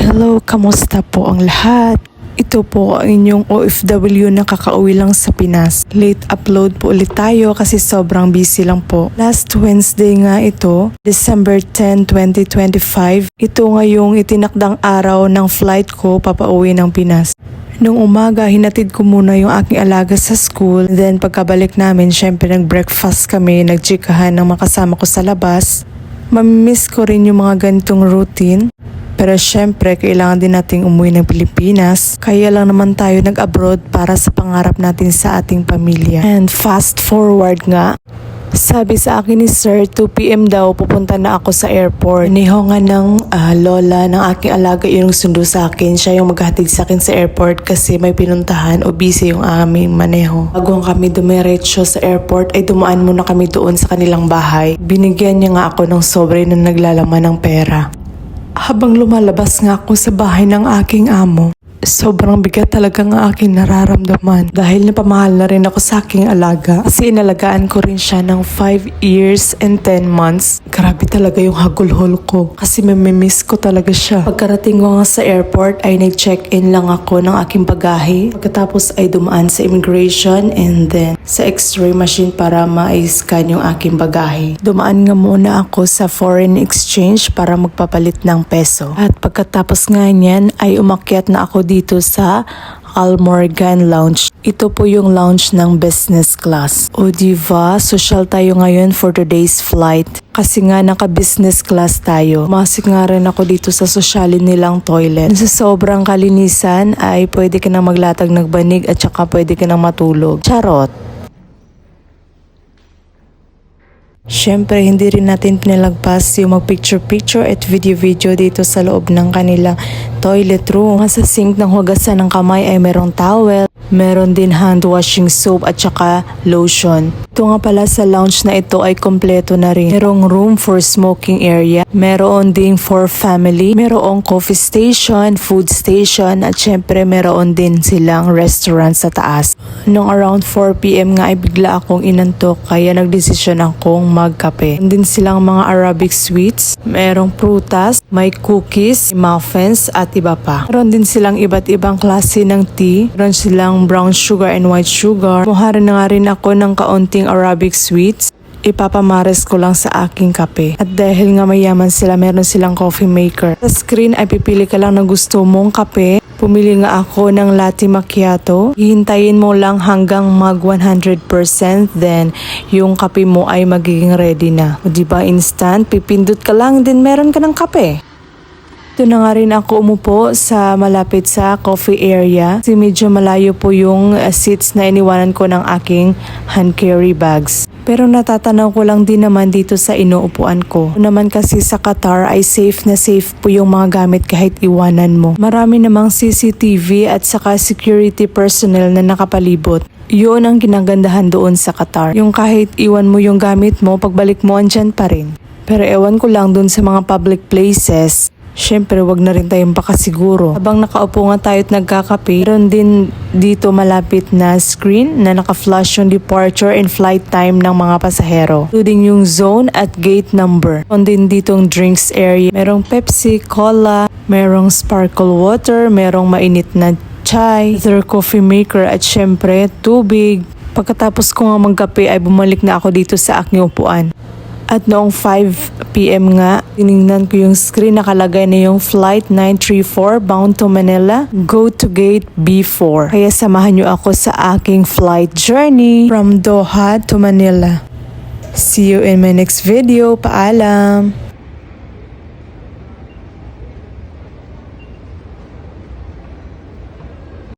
Hello, kamusta po ang lahat? Ito po ang inyong OFW na kakauwi lang sa Pinas. Late upload po ulit tayo kasi sobrang busy lang po. Last Wednesday nga ito, December 10, 2025. Ito ngayong itinakdang araw ng flight ko papauwi ng Pinas. Nung umaga, hinatid ko muna yung aking alaga sa school. Then pagkabalik namin, syempre nag-breakfast kami, nagchikahan ng makasama ko sa labas. Mamimiss ko rin yung mga ganitong routine. Pero syempre, kailangan din nating umuwi ng Pilipinas. Kaya lang naman tayo nag-abroad para sa pangarap natin sa ating pamilya. And fast forward nga, sabi sa akin ni Sir, 2 PM daw pupunta na ako sa airport. Iniho nga ng lola ng aking alaga yung sundo sa akin. Siya yung maghatid sa akin sa airport kasi may pinuntahan o busy yung aming maneho. Bago kami dumiretso sa airport ay dumaan muna kami doon sa kanilang bahay. Binigyan niya nga ako ng sobre na naglalaman ng pera. Habang lumalabas nga ako sa bahay ng aking amo, sobrang bigat talaga ng aking nararamdaman dahil napamahal na rin ako sa aking alaga kasi inalagaan ko rin siya ng 5 years and 10 months. Grabe talaga yung hagulhol ko kasi mamimiss ko talaga siya. Pagkarating ko nga sa airport ay nag-check-in lang ako ng aking bagahe. Pagkatapos ay dumaan sa immigration and then sa x-ray machine para ma-scan yung aking bagahe. Dumaan nga muna ako sa foreign exchange para magpapalit ng peso. At pagkatapos nga niyan ay umakyat na ako dito sa Al Morgan Lounge. Ito po yung lounge ng business class. O diba, social tayo ngayon for today's flight. Kasi nga naka-business class tayo. Masik nga rin ako dito sa sosyalin nilang toilet. Sa sobrang kalinisan ay pwede ka na maglatag ng banig at saka pwede ka na matulog. Charot! Siyempre, hindi rin natin pinalagpas yung mag-picture-picture at video-video dito sa loob ng kanilang toilet room. Sa sink ng hugasan ng kamay ay merong towel, meron din hand washing soap at saka lotion. Ito nga pala sa lounge na ito ay kompleto na rin. Merong room for smoking area, meron din for family, merong coffee station, food station at syempre meron din silang restaurant sa taas. Nung around 4 PM nga ay bigla akong inantok kaya nagdesisyon akong magkape. Din silang mga Arabic sweets, merong prutas, may cookies, muffins at iba pa. Meron din silang iba't ibang klase ng tea. Meron silang brown sugar and white sugar. Kumuha na nga rin ako ng kaunting Arabic sweets. Ipapamares ko lang sa aking kape. At dahil nga mayaman sila, meron silang coffee maker. Sa screen ay pipili ka lang na gusto mong kape. Pumili nga ako ng latte macchiato. Hihintayin mo lang hanggang mag 100%, then yung kape mo ay magiging ready na. O diba, instant, pipindot ka lang, then meron ka ng kape. Ito na nga rin ako umupo sa malapit sa coffee area kasi medyo malayo po yung seats na iniwanan ko ng aking hand carry bags. Pero natatanaw ko lang din naman dito sa inuupuan ko. Naman kasi sa Qatar ay safe na safe po yung mga gamit kahit iwanan mo. Marami namang CCTV at saka security personnel na nakapalibot. Yun ang ginagandahan doon sa Qatar. Yung kahit iwan mo yung gamit mo, pagbalik mo andyan pa rin. Pero ewan ko lang doon sa mga public places. Siyempre, wag na rin tayong pakasiguro. Habang nakaupo nga tayo at nagkakape, meron din dito malapit na screen na naka-flash yung departure and flight time ng mga pasahero, including yung zone at gate number. Meron din ditong drinks area. Merong Pepsi, Cola, merong sparkle water, merong mainit na chai, their coffee maker at syempre, tubig. Pagkatapos ko nga magkape ay bumalik na ako dito sa aking upuan. At noong 5 PM nga, tinignan ko yung screen, nakalagay na yung flight 934 bound to Manila, go to gate B4. Kaya samahan nyo ako sa aking flight journey from Doha to Manila. See you in my next video. Paalam!